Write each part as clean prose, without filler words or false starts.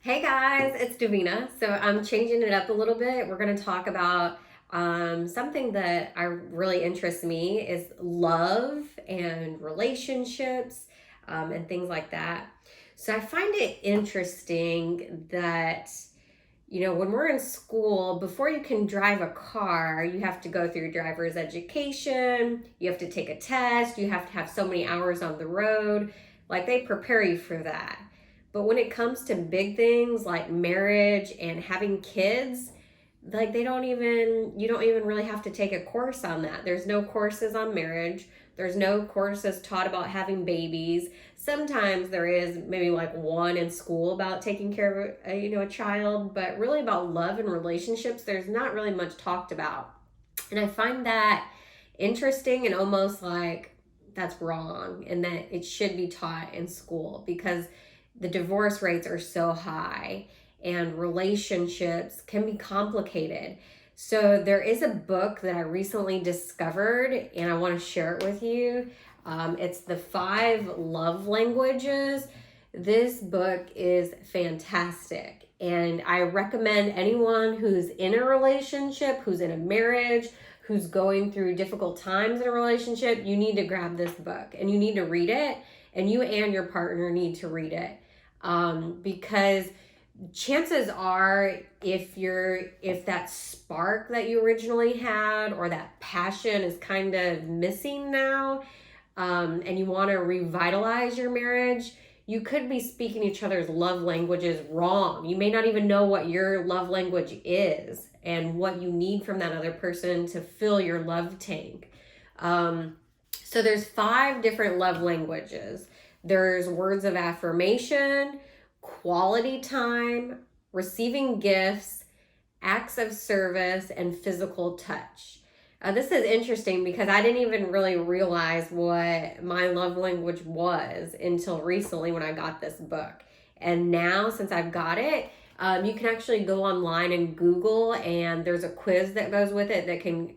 Hey guys, it's Davina. So I'm changing it up a little bit. We're going to talk about something that I really interests me is love and relationships and things like that. So I find it interesting that when we're in school, before you can drive a car, you have to go through your driver's education, you have to take a test, you have to have so many hours on the road. Like they prepare you for that. But when it comes to big things like marriage and having kids, like you don't even really have to take a course on that. There's no courses on marriage. There's no courses taught about having babies. Sometimes there is maybe like one in school about taking care of a child, but really about love and relationships, there's not really much talked about. And I find that interesting and almost like that's wrong and that it should be taught in school because the divorce rates are so high and relationships can be complicated. So there is a book that I recently discovered and I want to share it with you. It's The Five Love Languages. This book is fantastic. And I recommend anyone who's in a relationship, who's in a marriage, who's going through difficult times in a relationship, you need to grab this book and you need to read it. And you and your partner need to read it because chances are if that spark that you originally had or that passion is kind of missing now, and you want to revitalize your marriage, you could be speaking each other's love languages wrong. You may not even know what your love language is and what you need from that other person to fill your love tank. So there's 5 different love languages. There's words of affirmation, quality time, receiving gifts, acts of service, and physical touch. This is interesting because I didn't even really realize what my love language was until recently when I got this book. And now, since I've got it, you can actually go online and Google, and there's a quiz that goes with it that can,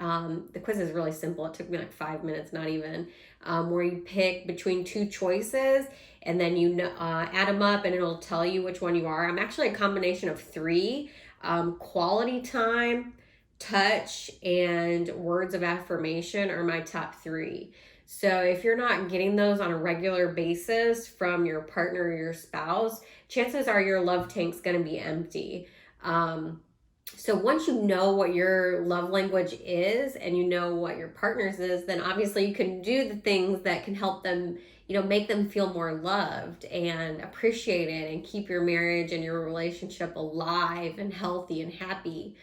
the quiz is really simple. It took me like 5 minutes, not even, where you pick between 2 choices and then you add them up and it'll tell you which one you are. I'm actually a combination of 3, quality time, touch, and words of affirmation are my top 3. So if you're not getting those on a regular basis from your partner or your spouse, chances are your love tank's going to be empty. So once you know what your love language is and you know what your partner's is, then obviously you can do the things that can help them, make them feel more loved and appreciated and keep your marriage and your relationship alive and healthy and happy.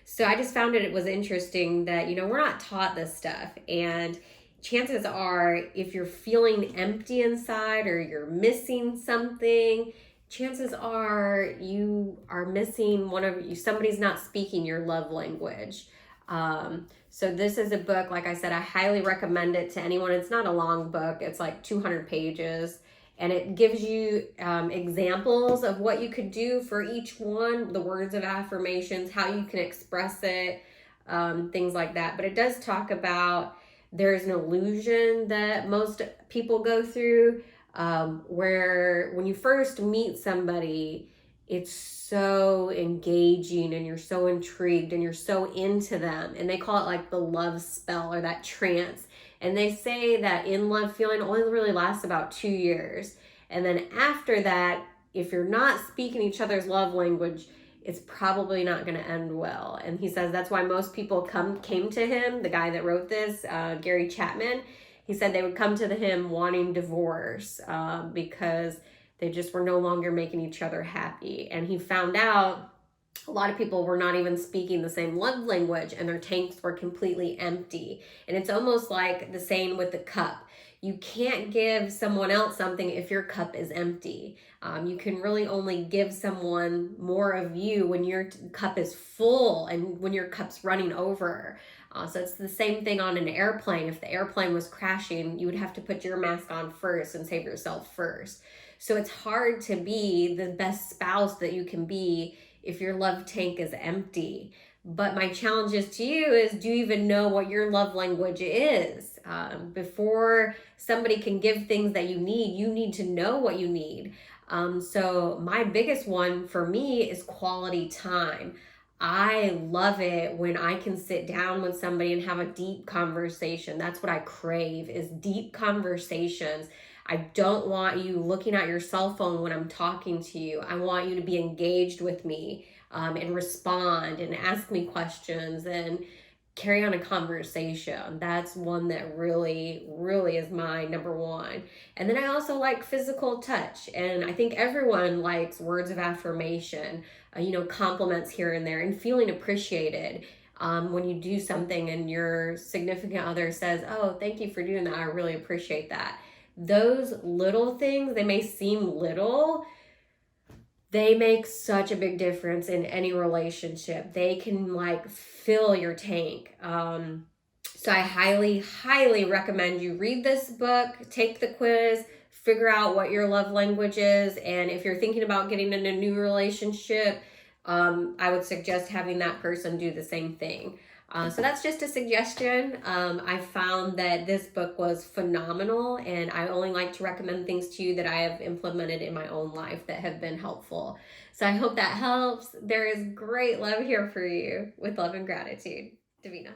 So I just found it was interesting that, we're not taught this stuff. And chances are, if you're feeling empty inside or you're missing something, chances are you are missing somebody's not speaking your love language. So this is a book, like I said, I highly recommend it to anyone. It's not a long book. It's like 200 pages. And it gives you examples of what you could do for each one, the words of affirmations, how you can express it, things like that. But it does talk about there's an illusion that most people go through where when you first meet somebody, it's so engaging and you're so intrigued and you're so into them. And they call it like the love spell or that trance. And they say that in-love feeling only really lasts about 2 years. And then after that, if you're not speaking each other's love language, it's probably not going to end well. And he says that's why most people came to him, the guy that wrote this, Gary Chapman. He said they would come to him wanting divorce because they just were no longer making each other happy. And he found out a lot of people were not even speaking the same love language and their tanks were completely empty. And it's almost like the saying with the cup. You can't give someone else something if your cup is empty. You can really only give someone more of you when your cup is full and when your cup's running over. So it's the same thing on an airplane. If the airplane was crashing, you would have to put your mask on first and save yourself first. So it's hard to be the best spouse that you can be if your love tank is empty. But my challenge is to you is, do you even know what your love language is? Before somebody can give things that you need to know what you need. So my biggest one for me is quality time. I love it when I can sit down with somebody and have a deep conversation. That's what I crave, is deep conversations. I don't want you looking at your cell phone when I'm talking to you. I want you to be engaged with me, and respond and ask me questions and carry on a conversation. That's one that really, really is my number one. And then I also like physical touch. And I think everyone likes words of affirmation, compliments here and there, and feeling appreciated. When you do something and your significant other says, "Oh, thank you for doing that. I really appreciate that." Those little things, they may seem little, they make such a big difference in any relationship. They can like fill your tank. So I highly, highly recommend you read this book, take the quiz, figure out what your love language is. And if you're thinking about getting in a new relationship, I would suggest having that person do the same thing. So that's just a suggestion. I found that this book was phenomenal, and I only like to recommend things to you that I have implemented in my own life that have been helpful. So I hope that helps. There is great love here for you. With love and gratitude, Davina.